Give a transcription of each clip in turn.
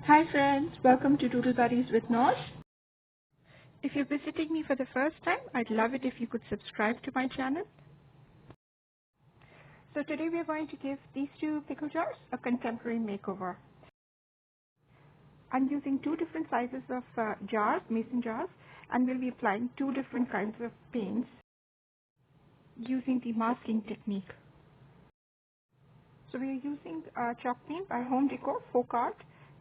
Hi friends, welcome to Doodle Buddies with Nosh. If you're visiting me for the first time, I'd love it if you could subscribe to my channel. So today we are going to give these two pickle jars a contemporary makeover. I'm using two different sizes of jars, mason jars, and we'll be applying two different kinds of paints using the masking technique. So we are using chalk paint by Home Decor, folk art.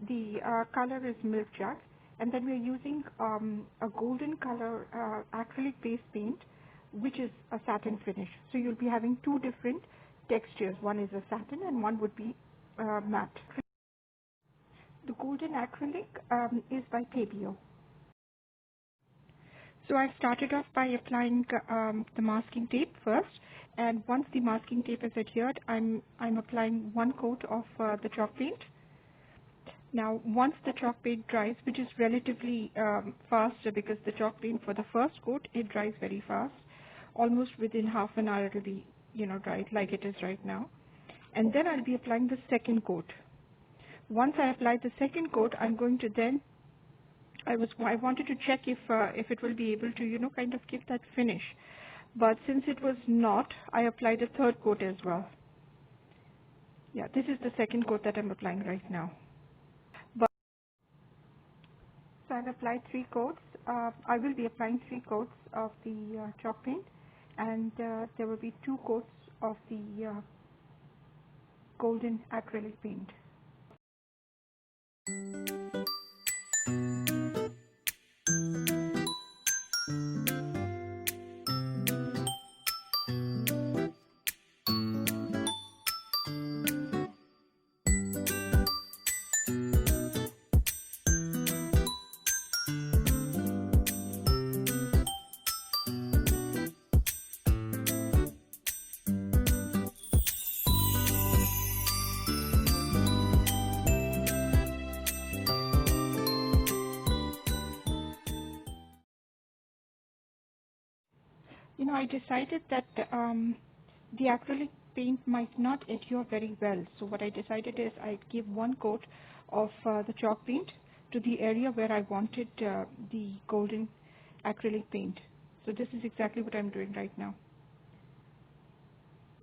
The color is milk jug. And then we are using a golden color acrylic base paint, which is a satin finish. So you'll be having two different textures. One is a satin and one would be matte. The golden acrylic is by Pickle. So I started off by applying the masking tape first, and once the masking tape is adhered, I'm applying one coat of the chalk paint. Now, once the chalk paint dries, which is relatively faster because the chalk paint for the first coat, it dries very fast. Almost within half an hour it will be, dried like it is right now. And then I'll be applying the second coat. Once I apply the second coat, I'm going to then, I wanted to check if it will be able to, kind of give that finish. But since it was not, I applied a third coat as well. Yeah, this is the second coat that I'm applying right now. So I've applied three coats. I will be applying three coats of the chalk paint, and there will be two coats of the golden acrylic paint. I decided that the acrylic paint might not adhere very well. So what I decided is I'd give one coat of the chalk paint to the area where I wanted the golden acrylic paint. So this is exactly what I'm doing right now.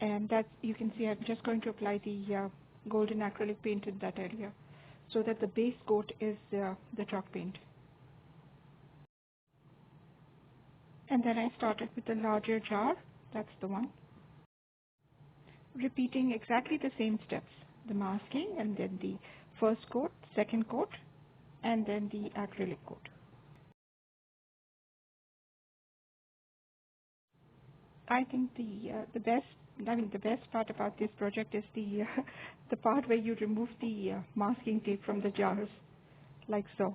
And that you can see I'm just going to apply the golden acrylic paint in that area so that the base coat is the chalk paint. And then I started with the larger jar, that's the one. Repeating exactly the same steps, the masking and then the first coat, second coat, and then the acrylic coat. I think the best part about this project is the part where you remove the masking tape from the jars, like so.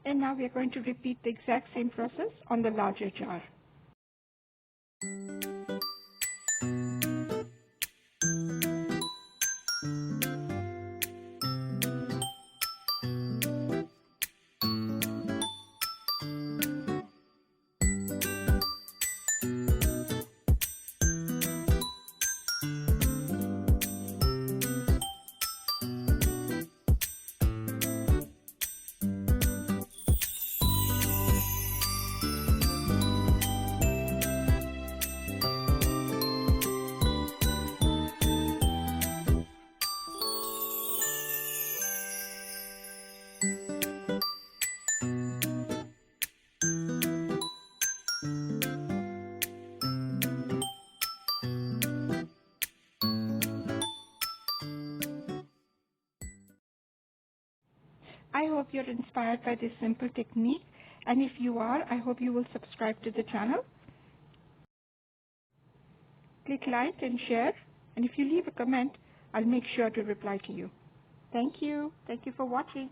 And now we are going to repeat the exact same process on the larger jar. I hope you're inspired by this simple technique, and if you are, I hope you will subscribe to the channel. click like and share. And if you leave a comment, I'll make sure to reply to you. Thank you. Thank you for watching.